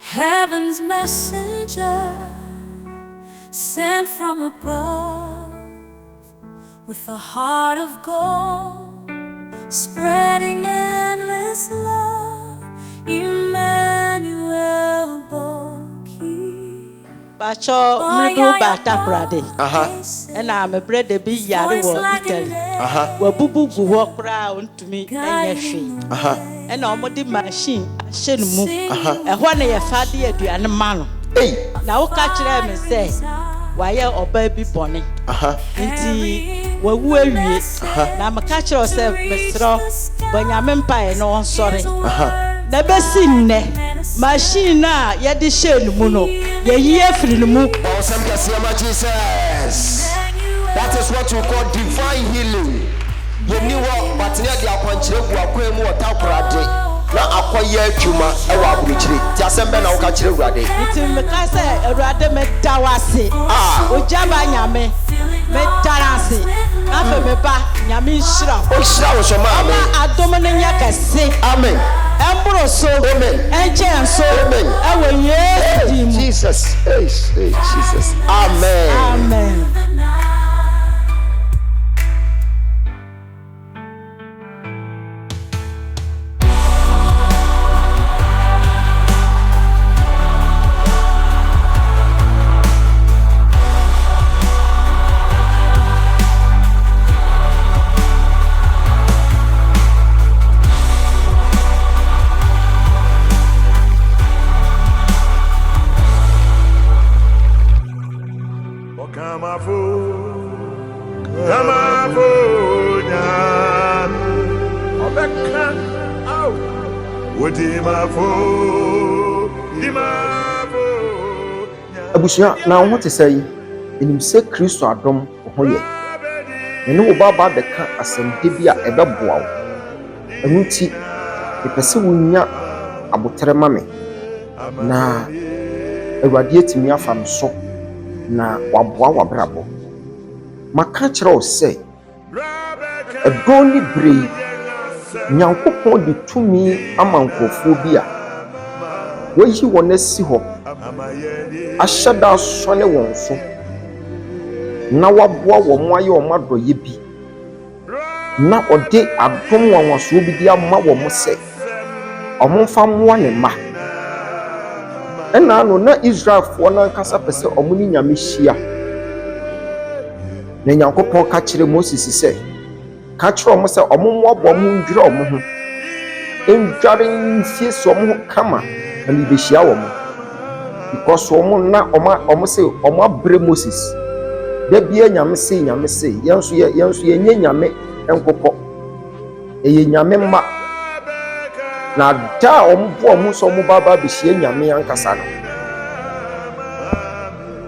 Heaven's messenger sent from above with a heart of gold, spreading endless love. Emmanuel Boki. Bacho mridu bata prade. And I'm a bread de be yari wo Italy. We bubu guho kra untumi enyeshi. And omodi machine ashen mu. Ehwa na ye fade aduane ma no. Na wo ka kire me say waye oba bi bone. Nti wawu awie. Na me ka kire o say mesro banyame mpa no nsore. Na besi nne machine na ye de shenu mu no. Ye free no mu. Awesome Jesus. That is what you call divine healing. You knew what, but near the Aquanchre, Aquamu, or Taprade. Now, Aquaya Juma, a Wabuchri, Jasembe, or Catcher Rade. It's in the Casa, a rather metawasi. Ogyaba Yame, metarasi. After me ba, Yamin Shra. Oh, Shra, Shama, Adomania Cassi. Amen. Ambroso, Amen. And so, Amen. Jesus, Jesus. Amen. Amen. Abushia, now what to say? In him say Christo Adom Hoye. And no baba the cat as some debia ever bow. A muti, a Pesawunya Abutere Mame. Na a radiate me from so. Na wabwa brabo. Makachro say a doni brave Nyankopon de tumi amankophobia we yi wona si ho ahyada sone won so na waboa wo mo aye o madoye bi na ode adom wanwaso bi dia ma wo mo se omfa mo ne ma ena no na Israelfo na kasa pese omuni nyame hia na Nyankopon ka kire Moses se ka kire omo se omo mo bo mo ndwira omo ho endware nsie so omo kama and be share omo because omo na omo se omo abre Moses da bia nyame se yenso ye nyame enkokọ eye nyame ma na da omo bo omo so omo baba be share nyame ankasa no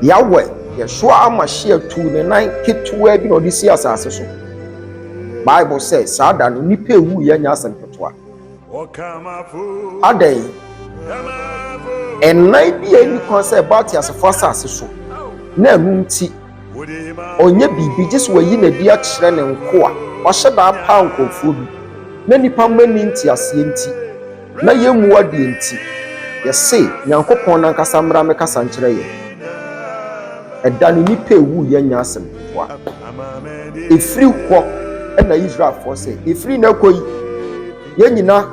yawe Yeshua ama share tu ne nan ketuwa bi no de si asase so Bible says sada no nipa ewu ye nya asempetoa adai and nai bi any concept about yasefo asase so na anu nti onye bibi just we yi na dia kire ne nko a wa hyeda pa nkofu bi na nipa mani nti ase nti na yemu ade nti yese Nyankopon na nkasa mra me kasa nkire ye edani nipa ewu ye nya asempetoa efiri kwo na Israel for say efiri na koyi ye nyina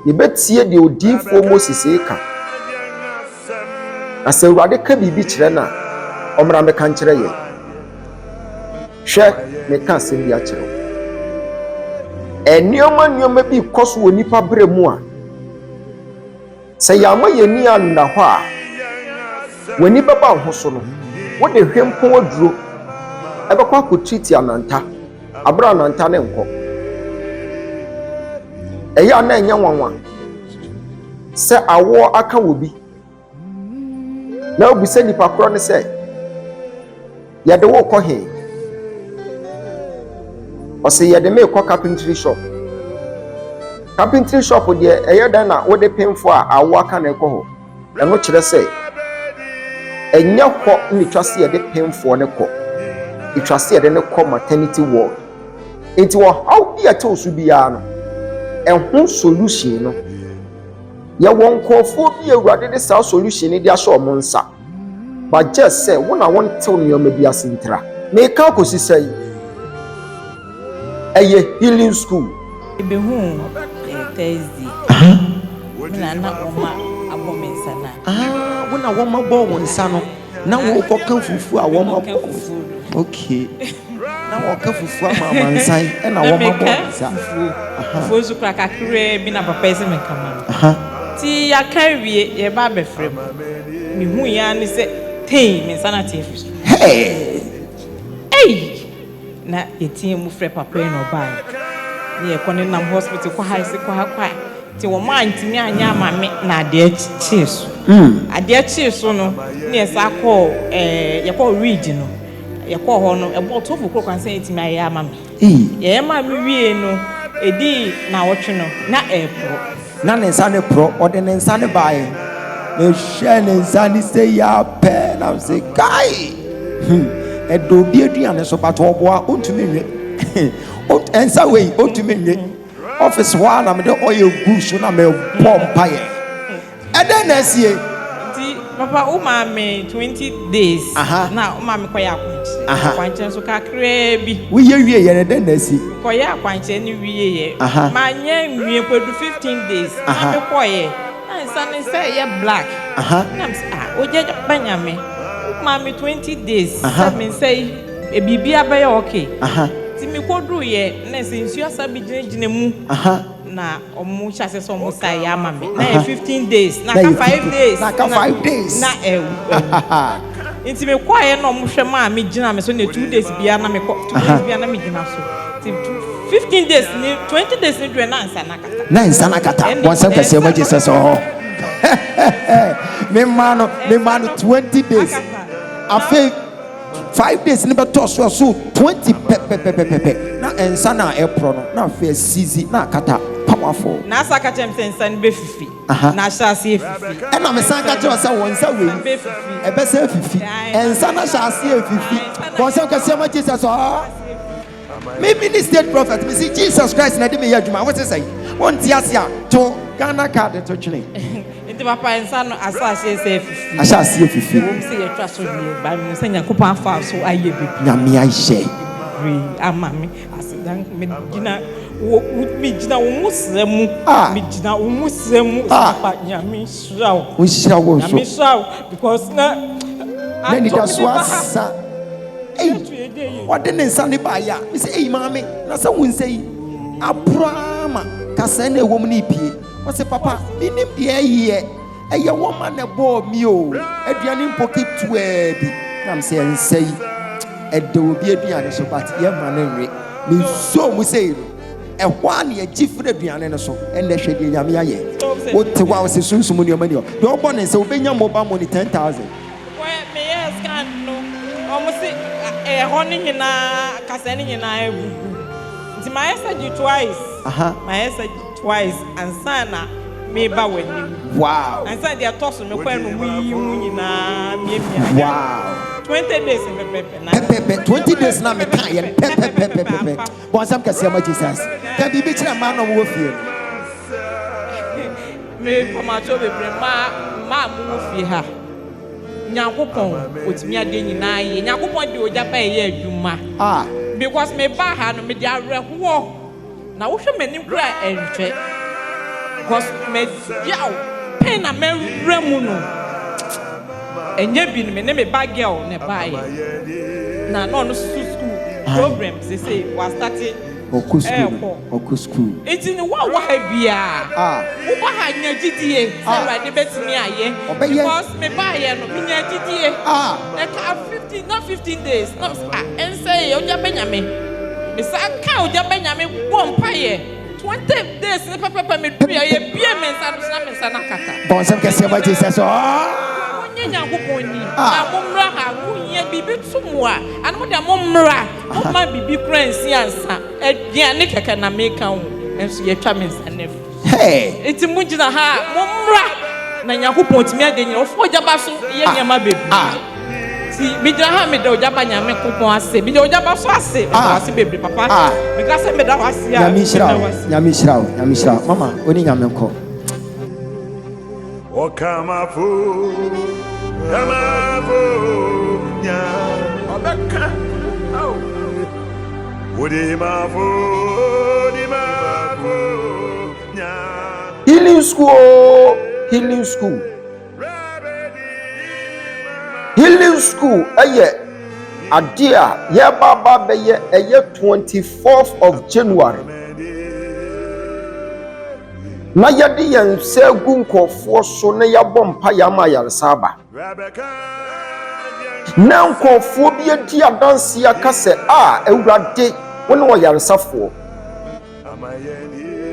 ye betie de odifo Moses eka asewade ka bibi kire na omra me kan kire ye hwe me ka se bi a kire enioma bi koso woni pa bre mu a se yama ye ni anda ho a woni baba ho so no wo de hwempon aduro ebekwa ko treat ananta abra ananta ne nko eya na enya nwanwa se awo aka wobi na obuse nipa kro ne se yede wo kɔ he o se yede me kɔ carpentry shop de eya dan na wo de penfo a awo aka na kɔ ho eno kire se enya kɔ ni twase yede penfo ne kɔ itwase yede ne kɔ maternity ward enti wo how bi a to so bia no ɛho solution no ye won nkofo bi awurade de sa solution ni de ahye o monsa ba just say wona won tew ne o ma bi asentra me ka kosi sai eye healing school ebe hu Thursday na oma abomensa na wona wo ma bo won nsa no na wo koka fufu a wo ma okay na wo ka fufu ama nsan e na wo ma bo nsa fufu zu kra kakre bi na papa ese me kama ti ya kawie ye ba befrem mi hu ya ni se tei me nsa na tie fisu na yetie mu frɛ papa no ba ni e kone nam hospital kwa high se kwa ti wo ma ntimi anya mame na ade chiesu ade chiesu no ni esa ko ye ko read no ye ko ho no e bo to fu kro se ntimi aya mame ye ma me wie no edi na wotwe no na e pro na ne nsa ne pro ode ne nsa ne bae e hwe ne nsa ne se ya pe na se kai edo bi aduane so bato oboa ontumi nwe ensa wei ontumi nwe office wa na me de oil bush na me pompaye eden na sie ti papa o ma me 20 days na o ma me koya akwanche so kakra bi we wie ye eden na sie koya akwanche ni wie ye ma nya nwie podu 15 days na me koye na nsa ne say ye black na me oje banyame Mami 20 days. Me say e bibia be okay. Ti mi kodru ye na se nsu asa bi gine mu. Na omu chase so omu say ya mami. Na 15 days, na ka 5 days. Na ka 5 days. Na Inti me kwaye na omu hwe ma mi gina me so na 2 days bia na me 2 days bia na me gina so. Ti 15 days ni 20 days ni dwe na nsa na kata. Na nsa na kata. Wonsa kase ma Jesus oh. Me mano 20 days. After 5 days, never toss was so 20 pepe. Na ensana April, na fair season, na kata powerful. Na sakatem sensan be fifi. Na shasi fifi. And I'm a sankato asa wonsa we. E be se fifi. Ensana shasi fifi. Wonsa kasema Jesus oh. Maybe the state prophet, me see Jesus Christ na de me yaduma. What say? Won ti asia to Ghana card to chile. Nti papa ensano asase se fifi. Asase fifi. Wom se ye twa so nie ba me se nyankopon afa so aye bebi. Nyame ayɛ. Ama me asidan me gina wo musremu. Me gina wo musremu papa nyame hrawo. Wo hrawo so. Nyame hrawo because na ni da so asa. What ne nsa ne ba ya. Me say mama na sa won say Abraham kasa na ewom ne pie. Wo say papa minim de aye. Eye woman na bo mi o. Aduane pocket bi. Na say nsai. Ede obi aduane so but ye ma na nwe. Me so mu say ehwa na ye gifre aduane no so. Ende hwe de nyame aye. Wo te wa wo say sunsum ne o mani o. Do obo ne say obenya mobile money 10,000. Me yes can no. Omo say honey nyina kasa ni nyina ebubu. Nti my message twice. My message twice and sana me ba wani. Wow. And sana dia toss me kwa no mu nyina me. Wow. 20 days pepe 20 days na me kan ye pepe. Bon sam ka se ma Jesus. Ka bibi kira ma no wo fie. Me pama cho bebre ma mu fie ha. Nyankopon otimi ade nyina ye. Nyankopon de Ogyaba ye adwuma. Because me ba ha no me de areho. Na wo hwe mani kura enhwe. Because me yaw pen na me remu no. Enye bi me ne me ba girl ne ba ye. Na no school programs they say was starting Oku school. It's in wa bia. Wo ba ha nya gidie. Say we betimi aye. Because me ba ye no me nya gidie. Not 15 days. No and say Ogyaba nyame. Me sa ka Ogyaba nyame bo mpa ye. 20 days ne papa me dua ye bia me nsa na kata. Bon sam ka se ma Jesus Nyankopon ni na momra ha wo nya bibi tumwa anu de momra ma bibi kransi ansa aduane keke na meka wo enso ye twa me nsa nef eti mugina ha momra na Nyankopon timi ade nya ofo Ogyaba so ye nyama bebi ti bidra ha me de Ogyaba nyame kopon ase bi de Ogyaba so ase ase bebi papa me ka se me da wase ya nyame shira mama oni nyame ko Healing school, healing school, healing school. Adia, yeah, Baba, a year 24th of January. Na yadi yan se gunko for so na ya bompa ya ma ya saba. Na nkofo bi adi adanse aka se Ewurade woni wo yaresafo.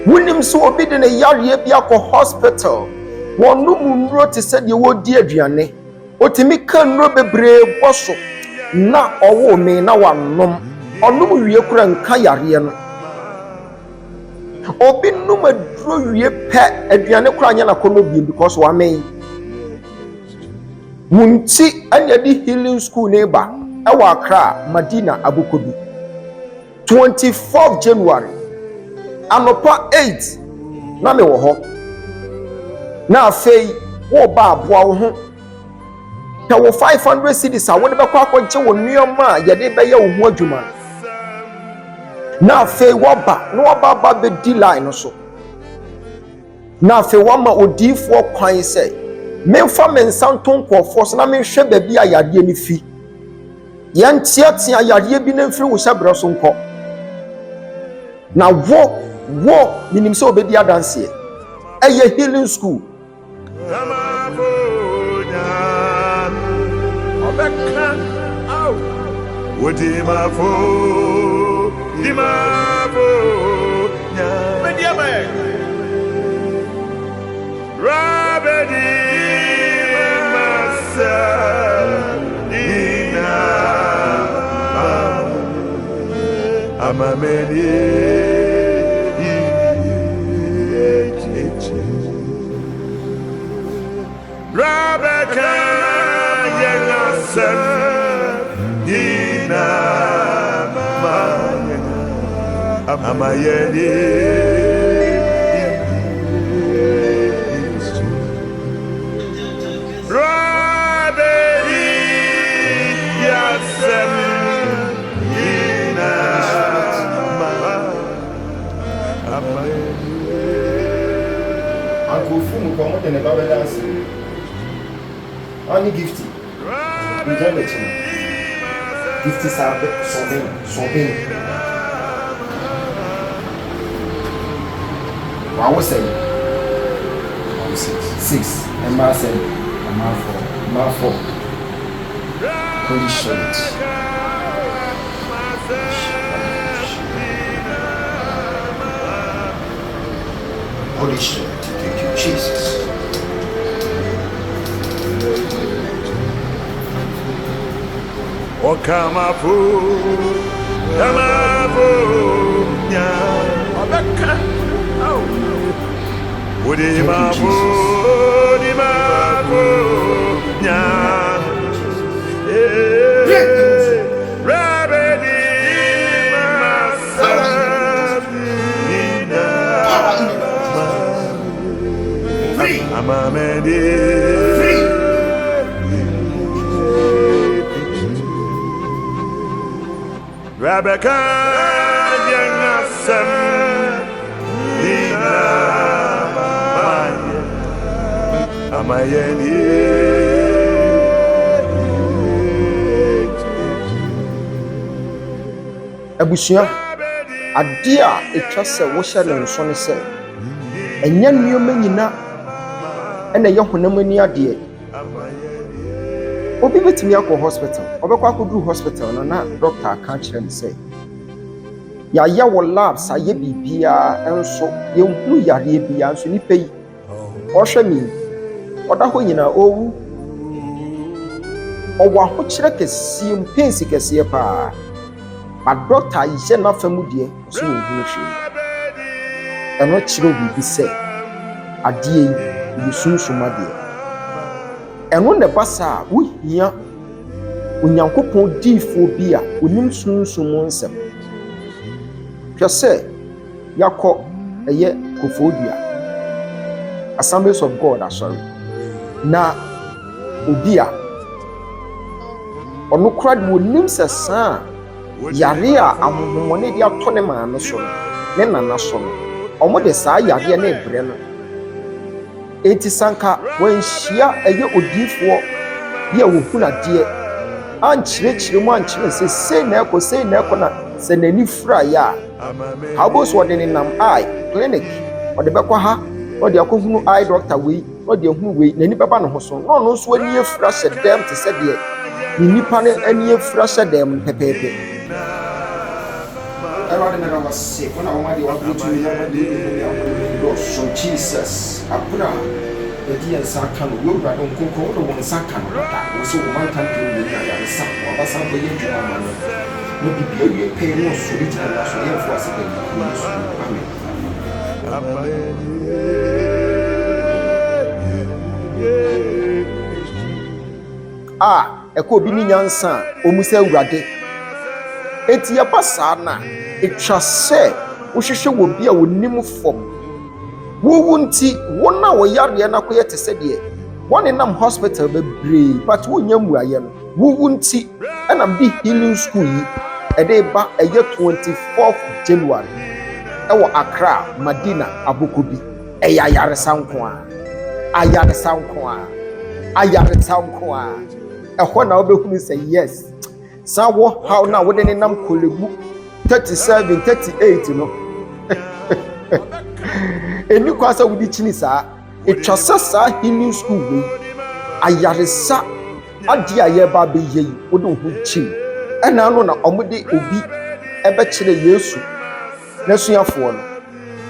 Wonim so obi de ne yare bi akọ hospital. Wonu mu nro te se de wo di aduane. Otimi kan nro bebre boso. Na owo me na wanom. Onum wie kura nka yare no. Obi num aduro wie pe aduane kura anya na kono bi because wa me. Munti anya di healing school neighbor ewa Accra Madina Abukobi 24th January anopa 8 na me wo ho na afei wo ba aboa wo ho ta wo 500 cedis a wo de bekọ akọje wo nuoma ye de be ye wo ho adwuma na afei wo ba be di line so na afei wo ma odifo kwan se memfa mensanto nkofo so na menhwe ba bi ayade ni fi yantiatia ayade bi na mfiri wo hyabra so nkọ na wo minim so obedi adanse eye healing school Only gifty. We don't let you. Gifty sobbing. What was saying? 6. And Ma said, Ma 4. Holy shit. Holy shit. Thank you, Jesus. Okamafu, nya, abeka, udimafu, nya, rabedi masafina, amamedi. Rebecca, Yanasem, Amayeni, Abusua, adia etwa se wo hye ne nso ne se enya nnuoma nyina ena ye honam ani ade obi betimi akọ hospital obekọ akọduru hospital na doctor aka kire ne say ya ya wo labs aye bibia enso ye hunu yare bia enso ni pei ohwe mi oda ho nyina owu owa ho kire kese mpensi kese pa a doctor ye na famu de so wo hunu hwe eno kire obi se ade yi sunsunma de eno ne basa wo hia onyankopon difo bi a onim sunsun nsem hwese yakọ eye Kofodua Assemblies of God sorry na obi a ɔno kora de wɔnim sɛ saa yare a ahohomɔne de atɔ ne maame so no ne nana so no ɔmo de saa yareɛ ne ebrɛ no enti sanka wɔnhyia ɛyɛ odiifoɔ bi a wɔhunu adeɛ ankyerɛkyerɛ mu ankyerɛ sɛ sei na ɛkɔ na sɛ n'ani fura yɛ a habo so ɔde ne nam eye clinic ɔde bɛkɔ ha na ɔde akɔhunu eye doctor wei na ɔde ahunu wei n'ani bɛba ne ho so na ɔno nso ani afura hyɛ dɛm te sɛ deɛ ne nipa ne ani afura hyɛ dɛm pɛpɛɛpɛ ɛwɔde na wɔn se wɔn a wɔn ade wɔn abiri tumi na wɔn de wɔn so Jesus apura ɛdi yɛn nsa ka no wɔwura no nkonko wɔn wɔn nsa ka no da wɔn so wɔn nka ntɛm wɔn nyinaa yɛn nsa wɔn abasa bɔ yɛ adwuma ma no na bibi awie pɛɛ no so bi gyina na so yɛn fo ase bɛ yi so amen. Ɛkɔ obi ne nyansa a ɔmu sɛ awurade eti yɛba saa na etwa sɛ wohwehwɛ wɔ bi a wɔnim fam wowu nti wɔn a wɔyareɛ no akɔyɛ te sɛ deɛ wɔne nam hospital bebree but wɔnya mmuayɛ no wowu nti ɛnam de healing school yi ɛde ba ɛyɛ 24th January ɛwɔ Accra Madina aboko bi ɛyɛ ayaresa nko a ɛhɔ na wobɛhunu sɛ yes saa wɔ how na wode ne nam kolegu 37 38 no ɛni kwa sɛ wode kyini saa ɛtwa sɛ saa healing school wei ayaresa ade a yɛba bɛyɛ yi wode wo ho kyini ɛna ano na ɔmode obi ɛbɛkyerɛ Yesu n'asuafoɔ no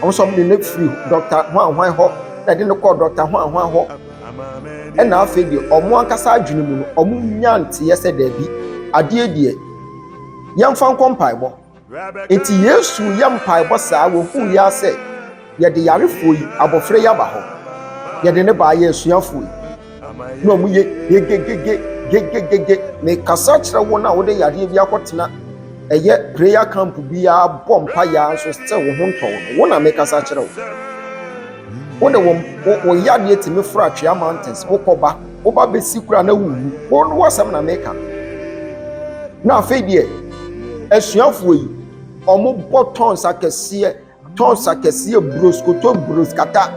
ɔmo sɛ ɔmode ne firi Dr. Hwan hɔ na de ne kɔɔ Dr. Hwan hɔ ɛna afei deɛ ɔmo ankasa adwene mu no ɔmo nya nteɛ sɛ daabi adeɛ deɛ yɛmfa nkɔ mpaebɔ enti Yesu yɛ mpaebɔ saa wɔhu yɛ sɛ yɛde yarefoɔ yi abɔfra yi aba hɔ yɛde ne baa yɛ asuafoɔ yi na ɔmo yɛ gegegege mekasa kyerɛ wɔn a wode yareɛ bi akɔtena ɛyɛ prayer camp biara bɔ mpa yɛ nso sɛ wo ho ntɔ no wɔn a mekasa kyerɛ wo wode wo yadeɛ timi foro Atwea Mountains wokɔba woba bɛsi kura na wuwu wɔn wɔsɛm na meka na afei deɛ asuafoɔ yi ɔmo bɔ tons akɛseɛ broskata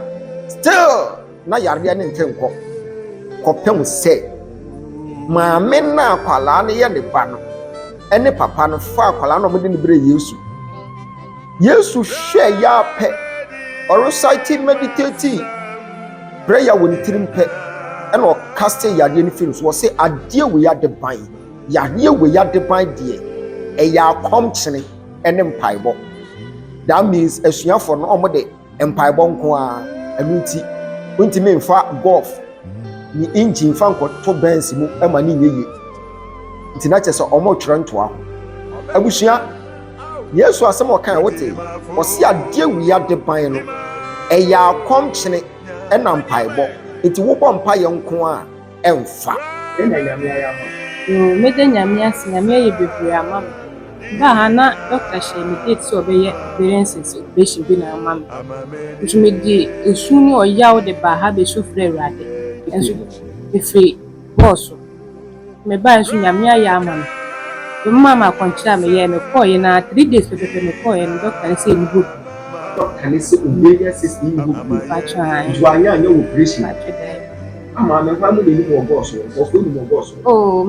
still na yareɛ ne ntenkɔ kɔpɛm sɛ maame na akwalaa no yɛ ne ba no ɛne papa no fa akwalaa no ɔmode ne berɛ Yesu hwɛ yɛ apɛ ɔrecite meditate prayer wɔ ne tirim pɛ ɛna ɔkaste yareɛ no firi so wɔ sɛ adeɛ wɔ yɛade ban yareɛ wɔ yɛade ban deɛ ɛyɛ akɔmkyene ɛne mpaebɔ that means asuafoɔ no ɔmode mpaebɔ nko a ɛno nti wontimi mfa golf ne engine fa nkɔto Benz mu ɛma ne nyɛ yie nti na kyerɛ sɛ ɔmo twerɛ ntoa ho abusua Yesu asɛm ɔkan wote ɔsi adeɛ wɔ yɛade ban no ɛyɛ akɔmkyene ɛna mpaebɔ nti wobɔ mpaeɛ nko a ɛmfa ɛna nyame ayɛ ama mede nyame ase nyame ayɛ bebree ama me ba ha na doctor hyɛ me date sɛ ɔbɛyɛ experiences operation bi na ama me nso mede esu ne ɔyaw de ba ha bɛsu frɛ Awurade nso efiri bɔɔso me ba nso nyame ayɛ ama me mama akɔnkyerɛ a meyɛ me kɔɔyɛ na 3 days pɛpɛpɛ me kɔɔyɛ no doctor ne sɛ ɛni bo doctor ne sɛ ovarian cyst ne bo nti wanyɛ anyɛ operation ama me fa mu ne ni wɔ bɔɔso ɔfo ni wɔ bɔɔso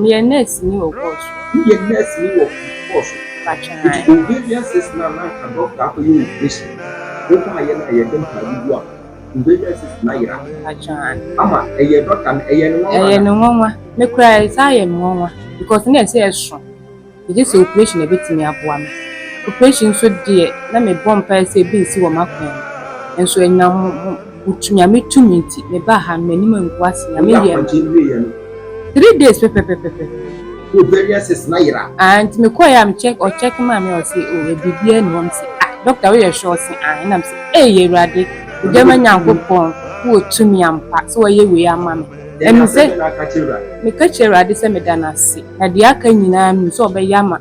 meyɛ nurse ni wɔ bɔɔso meyɛ nurse ni wɔ bɔɔso nti ovarian cyst na ka doctor akɔyɛ operation wokɔ ayɛ na ayɛ dem pa bi a ovarian cyst na yera ama ɛyɛ doctor ɛyɛ ne nwanwa me kura saa yɛ nwanwa because ne ɛsɛ ɛso it is operation a bit me aboa me operation so dear na me bɔ mpa sɛ bi nsi wɔ makwan nso enya ho utumi ame tumi nti me ba ha me nim nko ase na me yɛ 3 days pepepepepe ovarian cyst na yera and me call am check ma me o say o e bibia ni won say doctor we sure say na me say ye Awurade o de ma Nyankopɔn wo tumi ampa so ye we ama me em say me ka kyerɛ Awurade sɛ me da na se na de aka nyinaa me so obɛyɛ ama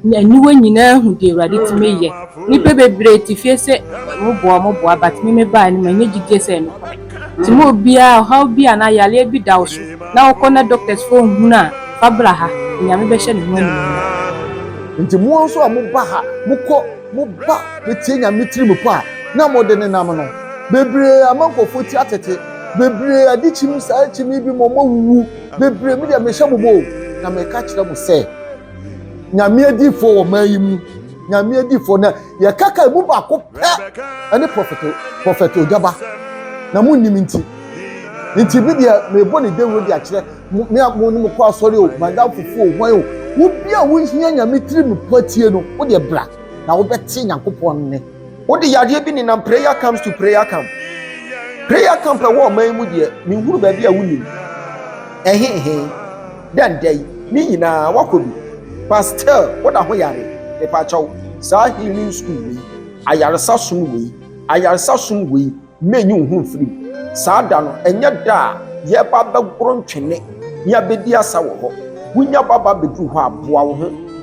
aniwa nyinaa hu de Awurade tumi yɛ ni bebree ti fie sɛ mo boa but me ba ni ma nye gidie sɛ no Timo bia how bia na yale bi da so na wo na doctors for huna fabra ha nyame be hye ne ho ani nti mo nso a mo ba ha mo ba betie nyame tirim po a na mo de ne nam no bebre amankofo ti atete bebre adichim saa chimi bi mo wu bebre mi de me hye mo bo na me ka kire mo se nyame adifo wo mayimu nyame adifo na ye kaka mu ba ko pe ene prophet Ogyaba na mo nim nti bi de me bo ne dewo de akire me mo no ko asori o madam fufu o hwan o wo bia wo hia nyame tirim patie no wo de bra na wo beti nyankopon ne wo de yade bi ni na prayer comes to prayer camp wo mayimu de me huru ba bia wo nim dan dai ni nyina wakobi pastor what a hoyare e pa chaw sa healing school we ayaresa sum we menyu hu firi sa da no enye da ye ba begoro ntwene ya bedi asa wo ho wunya baba bedu ho aboa wo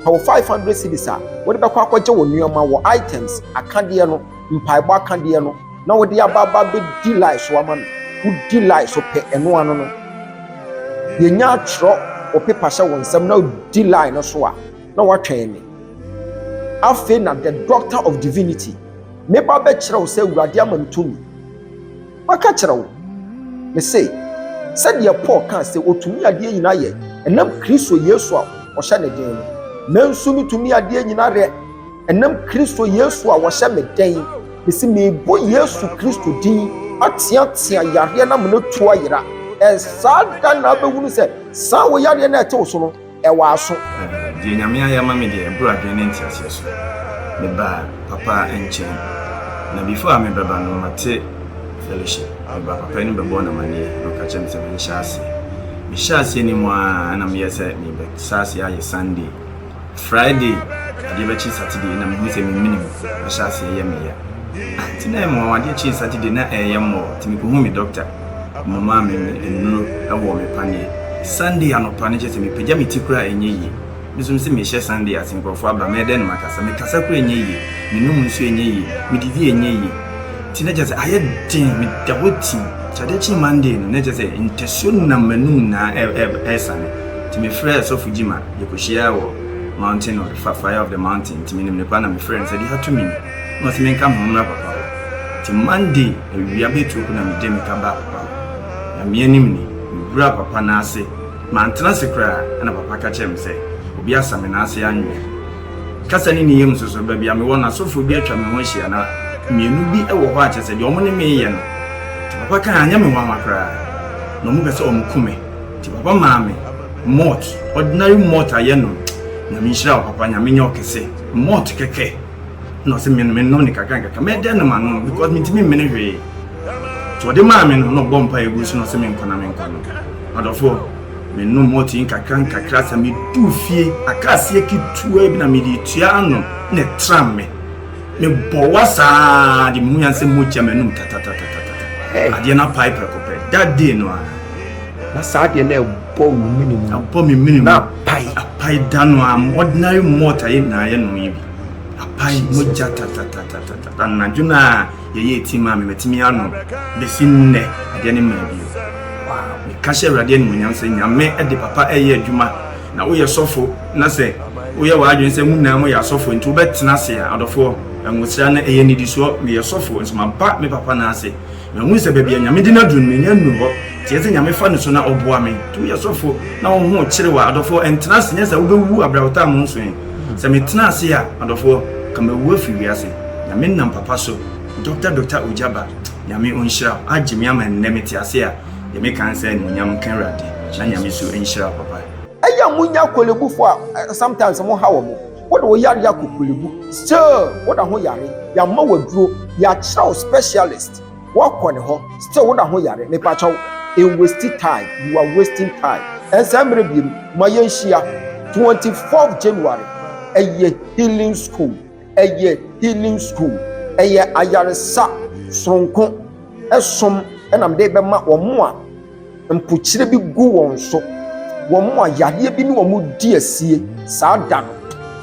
ho 500 cedis a wo de bekwa kwaje wo nuoma wo items akade no mpaebo akade no na wo de ababa bedi life so ama wo di life so pe eno ano no ye nya tro o paper sha won sam na di line no so a na wa twen ni afi na the doctor of divinity me ba be kire wo se urade amantumi maka kire wo me say said ye Paul kan say otumi ade nyina ye enam Kristo Yesu a o hye ne den no nansu mi tumi ade nyina re enam Kristo Yesu a wo hye me den me si me bo Yesu Kristo din atia yare na me no to ayira sada na bewunu se sa wo yare na ete so no e wa so die nyame ayama me de ebru adwene ntiase so me ba papa enche na before me baba no mate fellowship me ba papa ni bebo na mani no ka chem se me nhyase ni mo na me yese me be sase aye Sunday Friday ade ba chi Saturday na me se me minimum nhyase ye me ya tina mo ade chi Saturday na ye mo timi ko hu me doctor mama me enu ewo me panie Sunday anopa ne jese me pagya me tikura enye yi misum se me hye Sunday asinkrofo aba me den makasa me kasa kura enye yi me num nsu enye yi me divi enye yi tina jese aye din me dawoti chadechi Monday no ne jese intention na manum na esane ti me frere so fujima yekohia wo mountain of the fire of the mountain ti me nim ne pa na me frere said you to me no se me kam homra papa ti Monday wi abetu ko na me de me ka ba papa na me anim ni bra papa na ase mantena sekra na papa ka chem se obi asame na ase anwe kasa ni yem soso ba bia me wona sofo bi atwa me ho hia na mienu bi e wo ho a chese de omo ne me ye no papa kan anya me wa makra no mu pese omkume ti papa maame mort ordinary mort aye no na me hira papa nya me nyo kese mort keke no se me no ni kaka me de na ma no because me ntimi me ne hwe so de maame no bompa egu so no se me nkona adofo me no moti nkakra sa me du fie akase kitua bi na me di tua no ne tramme me bowasa di mu yanse mo cha me num tata ade na pipe ko pe that day no na saade na bo minimum na pai dano am ordinary motor na ye no yi bi apai mo ja tata na juna ye tima me metimi ano be sinne ade ne ma bi kashe rade ni munyam se nyame e de papa eye adwuma na wo ye sofo na se wo ye wa adwen se munna mo ya sofo nti wo betena se adofo enwosira na eye ni di so me ye sofo nti mapa me papa na ase me mu se bebia nyame di na dun me nya nu ho tie se nyame fa ne so na oboa me tu ye sofo na wo ho kire wa adofo entena se nya se wo bewu abrawota mo nso se me tena se ya adofo kama wo afi wi ase nyame nam papa so Dr. Ogyaba nyame onhira agye ama nemeti ase ya ye me kan say nyam kan rade na nyame so enhira papa aya munya kolebufo sometimes mo hawo mo what do yare ya kolebu still what ho yare ya ma waduro ya chow specialist work on ho still what ho yare me pa chow in wasting time you are wasting time ensamre bi ma yenhia 24th January eye healing school eye ayaresa sonko esom enam de be ma omo a mpuchire bi gu won so womo a yade bi ni womo di asie saa da no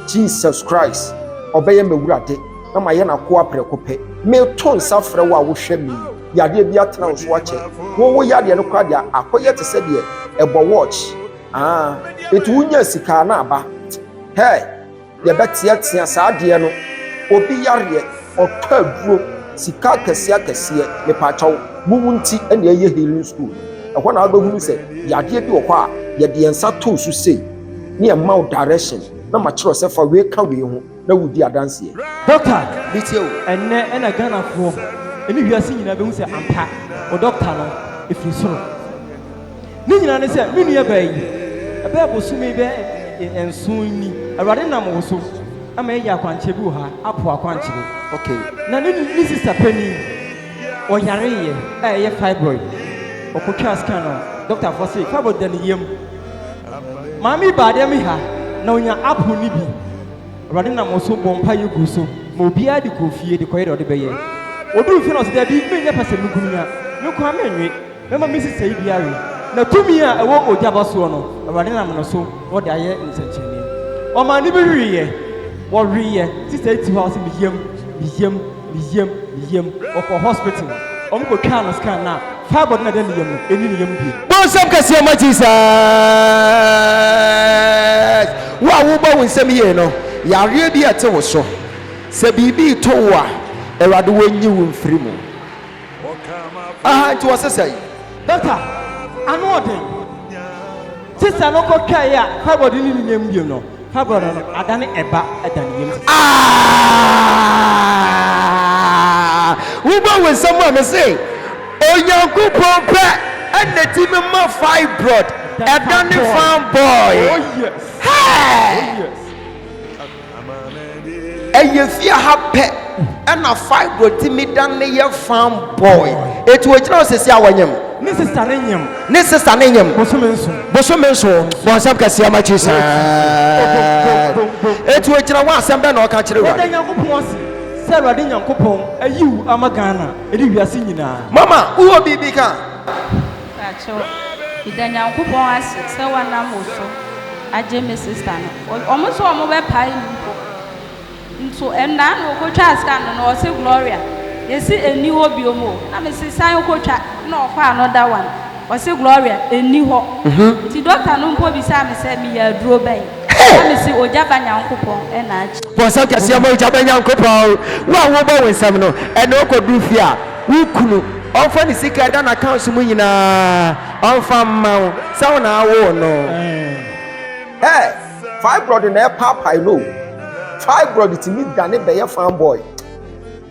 Jesus Christ obeye mewurade na ma ye na ko apreko pe me to nsa frɛ wo a wo hwɛ mi yadeɛ bi atena wo so akyɛ wo yadeɛ no kwa deɛ akɔyɛ te sɛ deɛ ɛbɔ watch etu wonya sika na aba hey yɛbɛteatea saa adeɛ no obi yareɛ ɔtɔ aduro sika kɛseɛ mepakyɛw muwu nti ɛna ɛyɛ healing school ɛhɔ na wabɛhunu sɛ yadeɛ bi wɔ hɔ a yɛde nsa too so sei ne ɛma wo direction na makyerɛ sɛ fa wei ka wei ho na wodi adanseɛ doctor bitie o ɛnɛ ɛna Ghanafoɔ ɛne wiase nyinaa bɛhu sɛ ampa o doctor no ɛfiri soro ne nyinaa ne sɛ me nua baa yi ɛbɛyɛ bosome bɛ nson ni awurade nam wo so ama ɛyɛ akwankyerɛ bi wɔ ha apo akwankyerɛ okay na ne sister panyin ɔyareyɛ a ɛyɛ fibroid ɔkɔtwa scan no doctor fɔ sɛ fibroid da ne yam maame baade me ha na onya apo ni bi awurade nam wo so bɔ mpa yɛ gu so ma obiara de kɔ fie de kɔyɛ de ɔde bɛyɛ odu fi na ɔsɛ dabi menyɛ pɛ sɛ megunya mekɔ amenwe mɛma me sister yi biara na tumi a ɛwɔ Ogyaba soɔ no awurade nam no so wɔde ayɛ nsɛnkyerɛnne ɔma ne bi wɔreyɛ sister yi ti hɔ ɔsɛ meyam ɔkɔ hospital ɔmo kɔ twa no scan na fibroid na da ne yam no ɛni ne yam bi bonsam kɛseɛ ma Jesus wo a wobɔ wo nsɛm yie no yareɛ bi ɛte wo so sɛ biribi to wo a awurade wɔnyi wo mfiri mu nti wɔ sɛ sɛ doctor ano ɔden sister no kɔ twa yi a fibroid ne ne yam bi no fibroid no adane ɛba ɛda ne yam wobɔ wo nsɛm a me se onyankopɔn pɛ ɛna ti me ma fibroid ɛda ne fan boy ɛyɛ fie ha pɛ ɛna fibroid ti me da ne yɛ fan boy etu ogyina osisi a wɔnyam ne sister ne nyam bosome nso bɔnsɛm kɛseɛ ma Jesus etu ogyina wo asɛm bɛ na ɔka kyerɛ wo wɔde nyankopɔn si sɛ awurade nyankopɔn ayiw ama Ghana ɛde wiase nyinaa mama uwo bibi ka akyɛw ida nyankopɔn ase sɛ wanam wo so agye me sister no ɔmo so ɔmo bɛpae mpo nso ɛnna na okotwa scan no na ɔse Gloria yɛsi eni hɔ biomo na me se san okotwa na ɔkɔ another one ɔse Gloria eni hɔ ti doctor no mpo bi sa me sɛ me yɛ aduro bɛn na me se Ogyaba nyankopɔn ɛna agye bɔnsɛm kɛseɛ ma Ogyaba nyankopɔn wo a wobɔ wo nsɛm no ɛna ɔkɔdu fie a wo kunu ɔmfa ne sika ɛda n'account mu nyinaa ɔmfa mma wo sɛ wo na awo no fibroid na ɛpaapae no fibroid timi dane bɛyɛ fan boy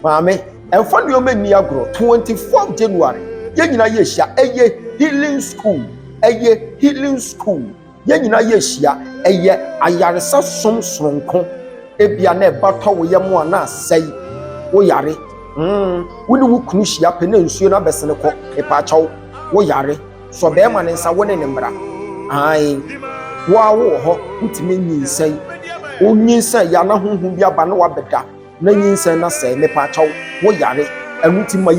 maame ɛmfa nneɛma nni agorɔ 24 January yɛn nyinaa yɛ ahyia ɛyɛ healing school yɛn nyinaa yɛ ahyia ɛyɛ ayaresa som soronko ebia na ɛbatɔ wo yɛ mu a na asɛe wo yare wo ne wo kunu hyia pɛ na nsuo na bɛsene kɔ ɛpaakyɛw wo yare sɔ bɛrima ne nsa wo ne ne mmara wo a wo hɔ ntumi nyinsɛn onyinsɛn ya na honhom bi aba na wabɛda na nyinsɛn na sɛe mepaakyɛw wo yare ɛno nti ma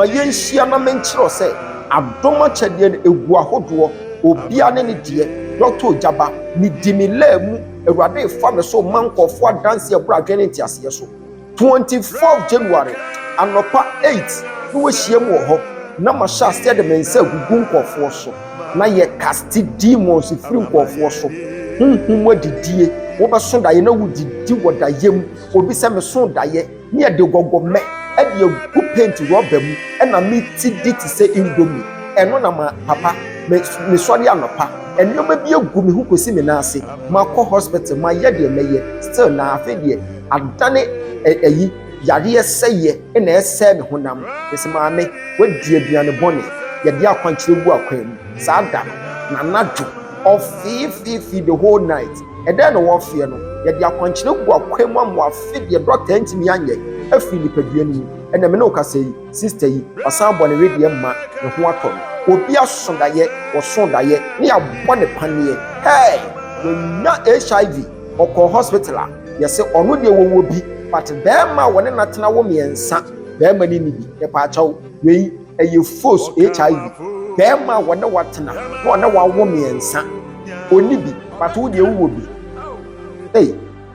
yɛnhyia na menkyerɛ sɛ adom akyɛdeɛ no egu ahodoɔ obia ne ne deɛ Dr. Ogyaba ne di me laa mu awurade fa me so ma nkɔfoɔ adanse ɛboro adwene nteaseɛ so 24 January anɔpa 8 na wɔahyia mu wɔ hɔ na mahyɛ aseɛ de me nsa agugu nkɔfoɔ so na yɛ cast demons firi nkɔfoɔ so honhom adidie wobɛso daeɛ na wodidi wɔ daeɛ mu obi sɛ meso daeɛ ne yɛde gɔgɔmɛ ɛde agu paint rɔba mu ɛna meti di te sɛ indomie ɛno na ma papa mesɔre anɔpa ɛnneɛma bi agu me ho kɔsi me nan ase makɔ hospital mayɛ deɛ mɛyɛ still na afei deɛ adane ɛyi yareɛ sɛyɛ ɛna ɛsɛe me honam ɛsɛ maame wadi aduane bɔne yɛde akwankyerɛ gu akwan mu saa da na nadwo ɔfiifiifi the whole night ɛdɛn na wɔfie no yɛde akwankyerɛ gu akwan mu ama afe deɛ dɔkta ntimi anyɛ afiri nipadua no mu ɛna me ne wokasa yi sister yi ɔsan bɔ ne wedeɛ mma ne ho atɔ no obi aso daeɛ wɔso daeɛ ne yɛabɔ ne paneɛ wɔnya HIV ɔkɔ hospital a yɛsɛ ɔno deɛ wɔwɔ bi but bɛrima a wɔne natena wo mmiɛnsa bɛrima ne bi yɛpaakyɛw wei ɛyɛ false HIV bɛrima a wɔne watena na ɔne wawo mmiɛnsa ɔni bi but wo deɛ wowɔ bi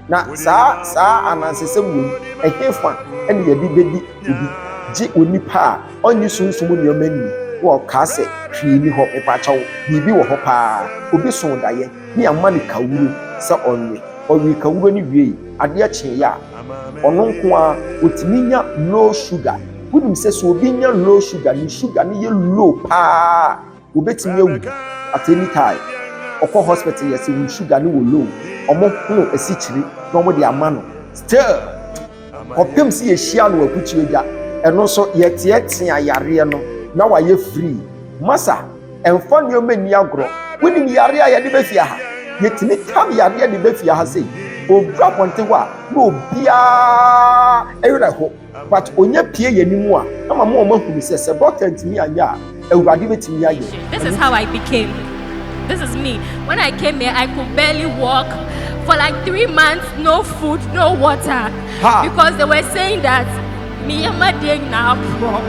na saa anansesɛm wɔ yi ɛhefa ɛne yɛde bɛdi obi gye onipa onyi sunsun nneɛma ni wɔ kaase hwee ni hɔ mepakyɛw biribi wɔ hɔ paa obi so daeɛ ne ama ne kawuro sɛ ɔwe kawuro ne wie adeɛ kyee ya ɔno nko a otumi nya low sugar wonim sɛ so obi nya low sugar ne sugar ne yɛ low paa obetumi awu at any time ɔkɔ hospital yɛ sɛ sugar ne wɔ low ɔmo ho asikyiri na ɔmo de ama no still ɔpem sɛ yɛhyia no akutuo gya ɛno nso yɛteɛtea yareɛ no na wayɛ free masa ɛmfa nneɛma ni agorɔ wonim yareɛ a yɛde bɛfia ha yɛtumi tam yareɛ de bɛfia ha sei obura pɔnte hɔ a na obiaa ɛwerɛ hɔ but onye pie yɛnimu a na mama ɔmo ahunu sɛ doctor ntumi anyɛ a awurade bɛtumi ayɛ. This is how I became. This is me. When I came here, I could barely walk. For like 3 months, no food, no water. Because they were saying that me and my day now pro.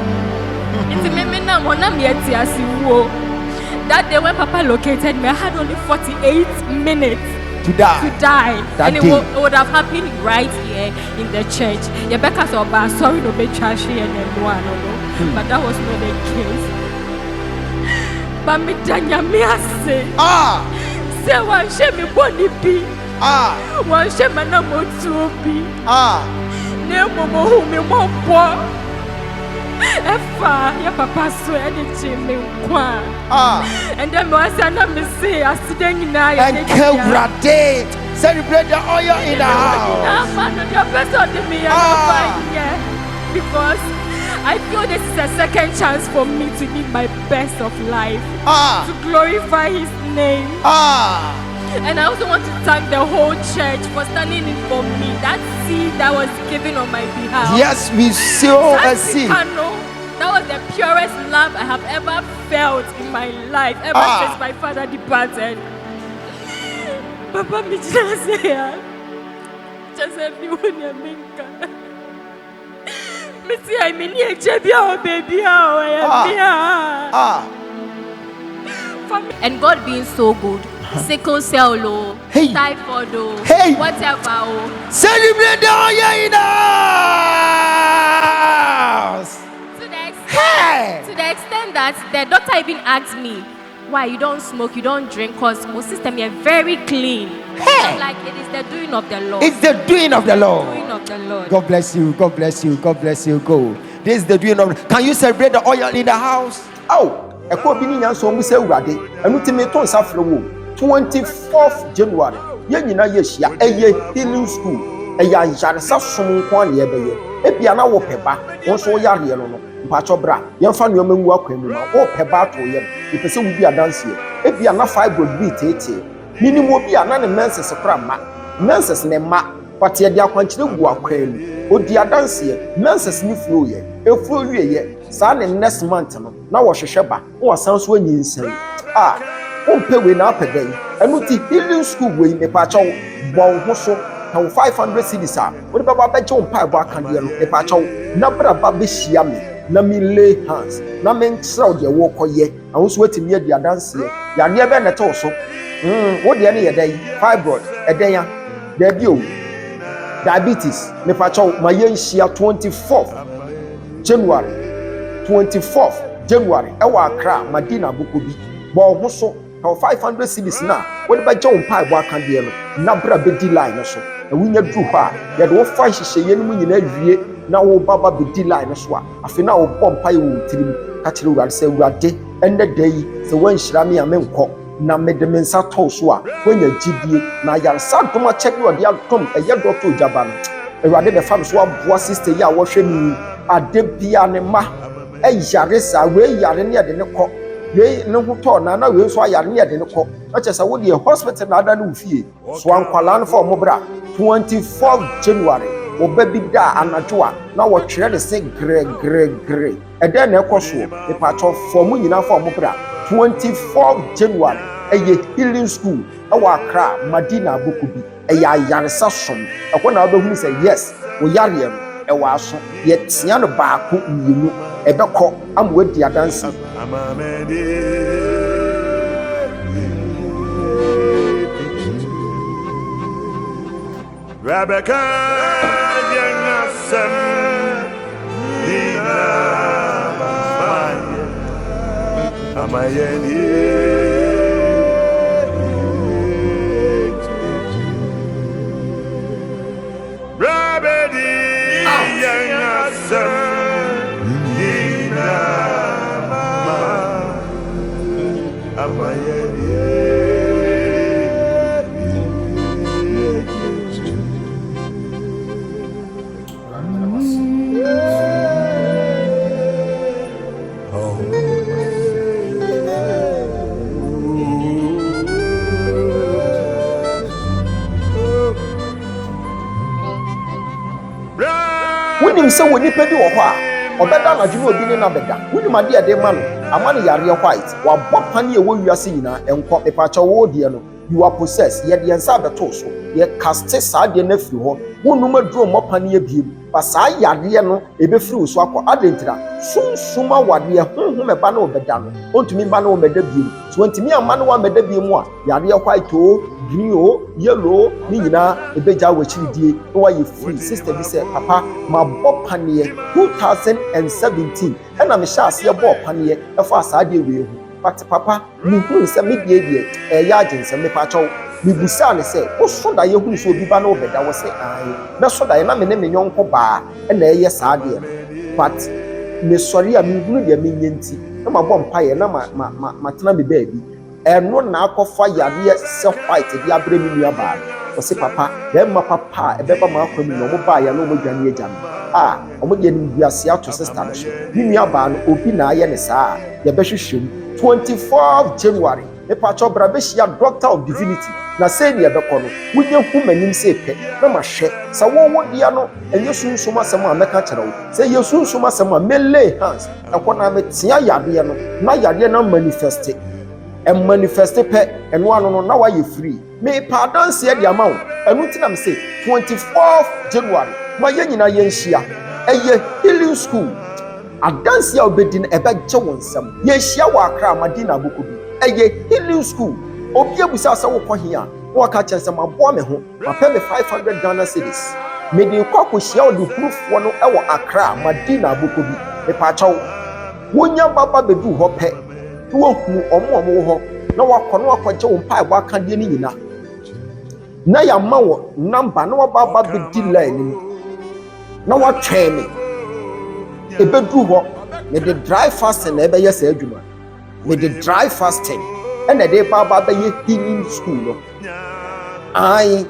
That day when Papa located me, I had only 48 minutes to die. And it would have happened right here in the church. Rebecca said, sorry, no be trashy and one, but that was not the case. But me danya me ase. Say one shame me body be. One shame me na mo tu be. Ne mo hu me mo po. Efa ya papa so anything me kwa. And then me say na me say accident na ya. And Kewrade celebrate the oil in the house. Man, your best of me because I feel this is a second chance for me to live my best of life, to glorify His name. And I also want to thank the whole church for standing in for me. That seed that was given on my behalf. Yes, we sow a seed. That was the purest love I have ever felt in my life, ever since my father departed. Papa, me just say, everyone minka. Me see, I mean, you baby, and God being so good, sickle cell, typhoid, whatever. Celebrate the oil in the house. To the extent that the doctor even asked me, why you don't smoke, you don't drink, because my system is very clean. I'm like, it is the doing of the Lord. It's the doing of the Lord. The doing of the Lord. God bless you. God bless you. God bless you. Go. This is the doing of. Can you celebrate the oil in the house? Oh, I call Bini Yanso Muse Rade. And ultimately, 24th January. Yenina Yeshia, a healing school. A yan Jarsa Sum Kwan Yebe. Epiana Wopeba, also Yariano. Pachobra, young fan your men walk him, or Peba to him. If a son will be a dance here. Epiana 5 would be tate. Minimum will be another menses a crama. Menses nema, but yet they are continuing to walk him. O dear dance here, menses new flow ye. A flow ye, son and next month. Now was a sheba, or sounds when you say, won't pay win up a day. And with the healing school way, a pacho, bon hoso. Now 500 cities are. What about that John Pie back and the pacho? Nabra baby shiami. Na me lay hands. Na me nkyerɛw deɛ wɔkɔ yɛ. I was waiting near the dance here. Ya never na to so. What the any day? Fibroid. Edenya. There be diabetes. Me pacho my yenhyia 24th January. 24th January. Ewa Accra, Madina Bukobi. Bo ho so. Now 500 cities na. What about John Pie back and the na bra be di line so. E winya dru ha. Ya do fa hyehyɛ yɛ no mu nyina wie. Na wo baba be di line so a afi na wo bompa ye wo tirim ka kire urade se urade ende dai se wan hyira me amenkɔ na mede me nsa tɔ so a wanya gidie na yarsa doma check no de atom eye Dr. Ogyaba no urade be fa so aboa sister ya wo hwɛ mi ade bia ne ma yare sa we yare ne de ne kɔ we ne ho tɔ na we so ayare ne de ne kɔ na kyesa wo de hospital na ada ne wo fie so ankwala no for mo bra 24th January obabi da anadwo a na wo twere de se gre ede na ekoso e pacho for mu nyina for mo bra 24 January eye healing school e wa Accra Madina Bukobi e ya yaresa som e ko na obahu say yes wo yare no e wa so ye tia no baako mienu e bekọ amwe di adansi Rebecca, young Wonim sɛ wɔ nipa bi wɔ hɔ a ɔbɛda anadwo obi ne na bɛda wonim ade a de ma no ama no yareɛ white wabɔ pane a ɛwɔ wiase nyinaa ɛnkɔ mepakyɛ wo deɛ no you are possessed yɛde yɛn nsa abɛto so yɛkaste saa deɛ no afiri hɔ wonum aduro mmɔ pane abiem ba saa yareɛ no ɛbɛfiri wo so akɔ adɛntira sunsum awadeɛ honhom ɛba ne wɔbɛda no ɔntumi mma ne wɔmmɛda biem so ɔntumi amma ne wɔmmɛda biem a yareɛ white o green o yellow ne nyinaa ɛbɛgya wɔakyiridie na wɔayɛ free sister bi sɛ papa mabɔ paneɛ 2017 ɛna mehyɛ aseɛ bɔɔ paneɛ ɛfa saa deɛ wei ho but papa mehunu sɛ medie deɛ ɛyɛ agyensɛm mepakyɛw mebusaa ne sɛ woso da yɛhunu sɛ obi ba na wɔbɛda wɔ sɛ ae mɛso da yɛ na me ne me nyɔnko baa ɛna ɛyɛ saa deɛ no but mesɔre a mehunu deɛ menyɛ nti na mabɔ mpayɛ na matena me baabi ɛno na akɔfa yareɛ sɛ white de abrɛ me nua baa ɔse papa bɛrima papa a ɛbɛba ma akɔ mu na ɔmo baa yɛ na ɔmo dwane agya no a ɔmo deɛ nimguase ato sister no so me nua baa no obi na ayɛ ne saa a yɛbɛhwehwɛ mu 24 January mepakyɛ bra bɛhyia doctor of divinity na sɛ ne yɛbɛkɔ no wonyɛ hu m'anim sɛ pɛ na mahwɛ sɛ wɔwɔ deɛ no ɛnyɛ sunsum asɛm a mɛka kyerɛ wo sɛ yɛ sunsum asɛm a mɛlay hands ɛkɔ na metea yadeɛ no na yadeɛ no manifeste manifeste pɛ ɛno ano no na wayɛ free mepa adanseɛ de ama wo ɛno nti na me sɛ 24 January ma yɛ nyinaa yɛnhyia ɛyɛ healing school adanseɛ a wobɛdi no ɛbɛgye wo nsɛm yɛnhyia wɔ Accra Madina Aboko bi ɛyɛ healing school obi abusa sɛ wokɔ he a na waka kyerɛ sɛ maboa me ho mapɛ me 500 Ghana cedis mede kɔ akɔhyia wo de hurufoɔ no ɛwɔ Accra Madina Aboko bi mepakyɛw wonya baba bɛdu hɔ pɛ na woahunu ɔmo wɔ hɔ na wakɔ na wakɔgye wo mpaebɔ akadeɛ no nyina na yɛama wɔ namba na wababa bɛdi line mu na watwɛn me ɛbɛdu hɔ mede dry fasting na ɛbɛyɛ saa adwuma mede dry fasting ɛna ɛde baba bɛyɛ healing school no ae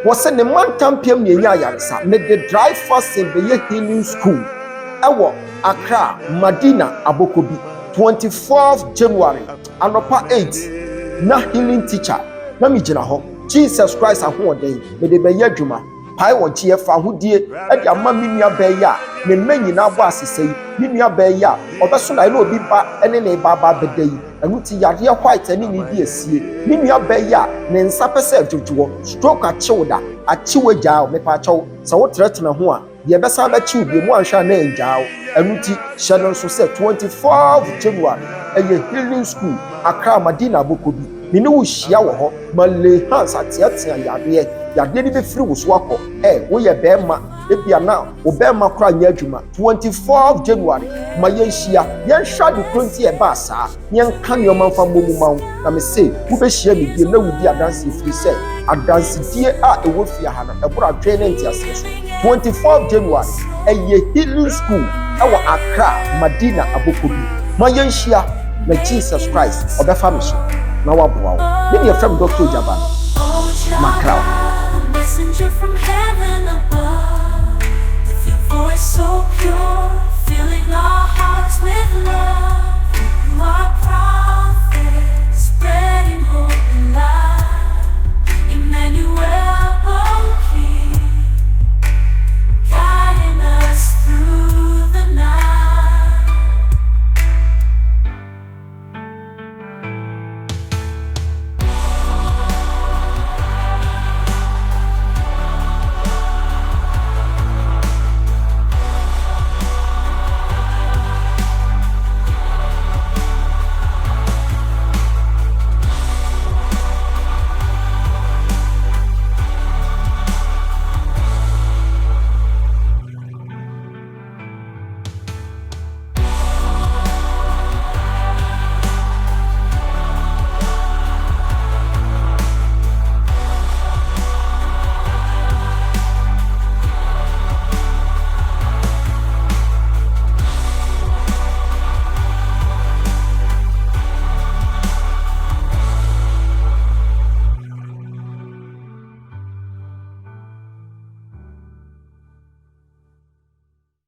wɔsɛ ne mantampiam ne ɛnya ayaresa mede dry fasting bɛyɛ healing school ɛwɔ Accra Madina Aboko bi 24th January anɔpa 8 na healing teacher na megyina hɔ Jesus Christ ahoɔden mede bɛyɛ adwuma pae wɔ gyeɛ fa ahodie ɛde ama me nua bɛyɛ a ne mma nyinaa bɔ asesa yi me nua bɛyɛ a ɔbɛso na ɛna obi ba ɛne ne baba bɛda yi ɛno ti yareɛ white ɛne ne di asie me nua bɛyɛ a ne nsa pɛ sɛ adwodwoɔ stroke akyew da akyew agyaa wo mepakyɛw sɛ wotrɛtena ho a deɛ ɛbɛsa bɛkyew bi mu anhwɛ a na ɛngyaa wo ɛno ti hyɛ no nso sɛ 24 January ɛyɛ healing school Accra Madina Aboko bi mene wo hyia wɔ hɔ ma lay hands ateatea yareɛ no bɛfiri wo so akɔ woyɛ bɛrima ebia na wo bɛrima kora nyɛ adwuma 24 January ma yɛnhyia yɛnhwɛ de kuro nti ɛbaa saa yɛnka nneɔma mfa mmɔ mu ma wo na me se wobɛhyia me biem na wodi adanse firi sɛ adansedie a ɛwɔ fie ha no ɛboro adwene ne nteaseɛ so 24 January ɛyɛ healing school ɛwɔ Accra Madina Aboko bi ma yɛnhyia na Jesus Christ ɔbɛfa me so na waboa wo ne deɛ fam Dr. Ogyaba Macau. Messenger from heaven above, with your voice so pure, filling our hearts with love.